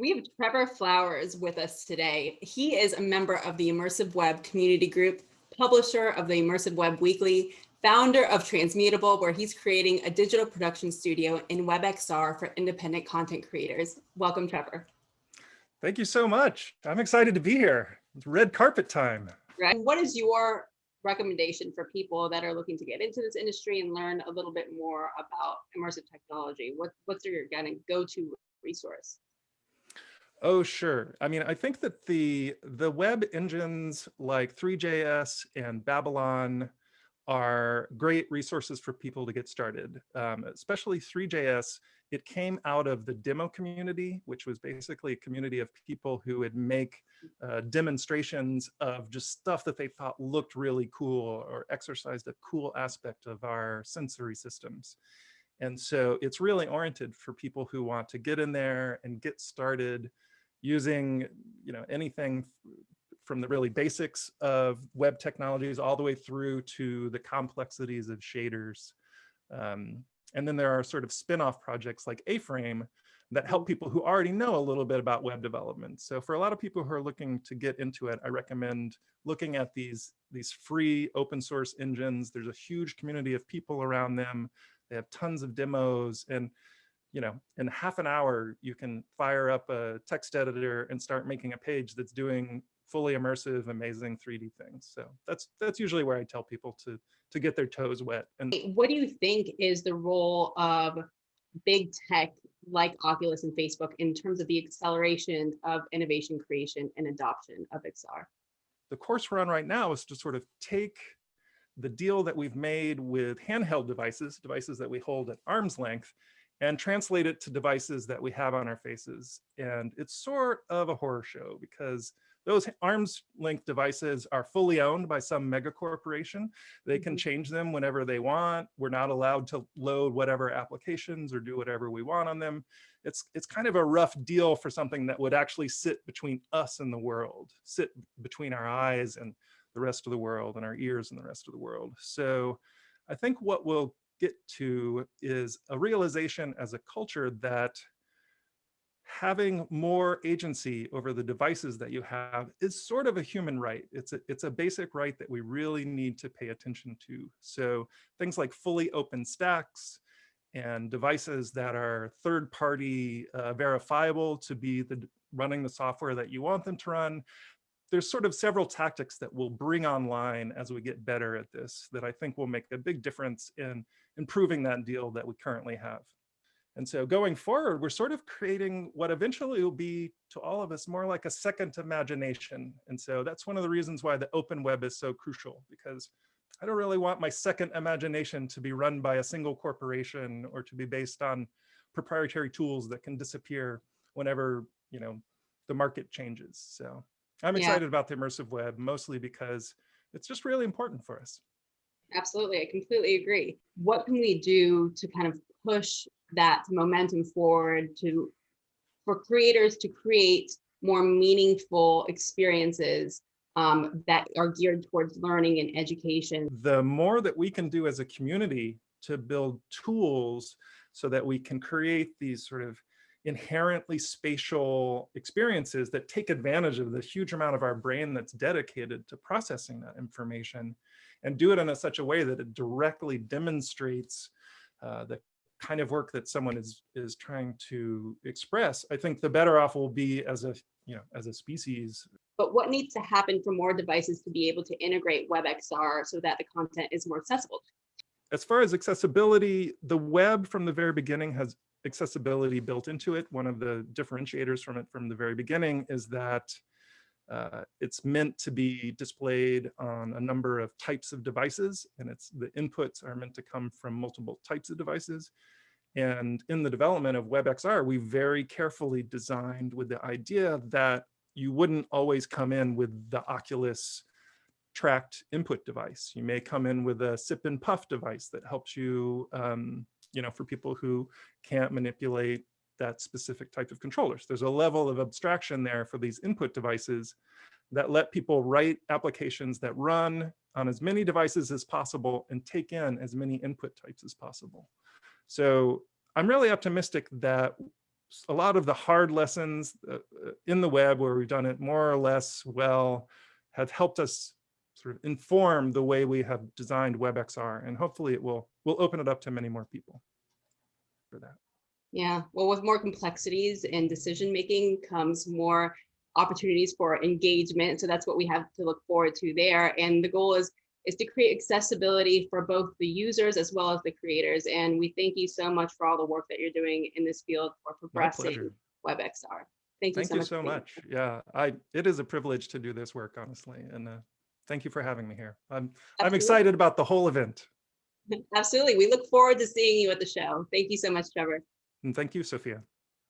We have Trevor Flowers with us today. He is a member of the Immersive Web community group, publisher of the Immersive Web Weekly, founder of Transmutable, where he's creating a digital production studio in WebXR for independent content creators. Welcome, Trevor. Thank you so much. I'm excited to be here. It's red carpet time. Right. What is your recommendation for people that are looking to get into this industry and learn a little bit more about immersive technology? What's your go-to resource? Oh, sure. I mean, I think that the web engines like Three.js and Babylon are great resources for people to get started, especially Three.js. It came out of the demo community, which was basically a community of people who would make demonstrations of just stuff that they thought looked really cool or exercised a cool aspect of our sensory systems. And so it's really oriented for people who want to get in there and get started using, anything from the really basics of web technologies all the way through to the complexities of shaders. And then there are sort of spin-off projects like A-Frame that help people who already know a little bit about web development. So for a lot of people who are looking to get into it, I recommend looking at these free open source engines. There's a huge community of people around them. They have tons of demos, and in half an hour, you can fire up a text editor and start making a page that's doing fully immersive, amazing 3D things. So that's usually where I tell people to get their toes wet. And what do you think is the role of big tech like Oculus and Facebook in terms of the acceleration of innovation, creation, and adoption of XR? The course we're on right now is to sort of take the deal that we've made with handheld devices that we hold at arm's length, and translate it to devices that we have on our faces. And it's sort of a horror show because those arm's length devices are fully owned by some mega corporation. They can change them whenever they want. We're not allowed to load whatever applications or do whatever we want on them. It's kind of a rough deal for something that would actually sit between us and the world, sit between our eyes and the rest of the world, and our ears and the rest of the world. So I think what we'll get to is a realization as a culture that having more agency over the devices that you have is sort of a human right. It's a basic right that we really need to pay attention to. So things like fully open stacks and devices that are third-party verifiable to be running the software that you want them to run. There's sort of several tactics that we'll bring online as we get better at this that I think will make a big difference in improving that deal that we currently have. And so going forward, we're sort of creating what eventually will be to all of us more like a second imagination. And so that's one of the reasons why the open web is so crucial, because I don't really want my second imagination to be run by a single corporation or to be based on proprietary tools that can disappear whenever, the market changes. So I'm excited about the immersive web, mostly because it's just really important for us. Absolutely, I completely agree. What can we do to kind of push that momentum forward for creators to create more meaningful experiences that are geared towards learning and education? The more that we can do as a community to build tools so that we can create these sort of inherently spatial experiences that take advantage of the huge amount of our brain that's dedicated to processing that information, and do it in such a way that it directly demonstrates the kind of work that someone is trying to express, I think the better off we'll be as a species. But what needs to happen for more devices to be able to integrate WebXR so that the content is more accessible? As far as accessibility, the web from the very beginning has accessibility built into it. One of the differentiators from it from the very beginning is that it's meant to be displayed on a number of types of devices, and the inputs are meant to come from multiple types of devices. And in the development of WebXR, we very carefully designed with the idea that you wouldn't always come in with the Oculus tracked input device. You may come in with a sip and puff device that helps you, for people who can't manipulate that specific type of controllers. There's a level of abstraction there for these input devices that let people write applications that run on as many devices as possible and take in as many input types as possible. So I'm really optimistic that a lot of the hard lessons in the web where we've done it more or less well have helped us sort of inform the way we have designed WebXR, and hopefully it will open it up to many more people for that. Yeah, well, with more complexities in decision making comes more opportunities for engagement. So that's what we have to look forward to there. And the goal is to create accessibility for both the users as well as the creators. And we thank you so much for all the work that you're doing in this field for progressing WebXR. Thank you Thank so you much. so much. Yeah, it is a privilege to do this work, honestly. And thank you for having me here. I'm excited about the whole event. Absolutely. We look forward to seeing you at the show. Thank you so much, Trevor. And thank you, Sophia.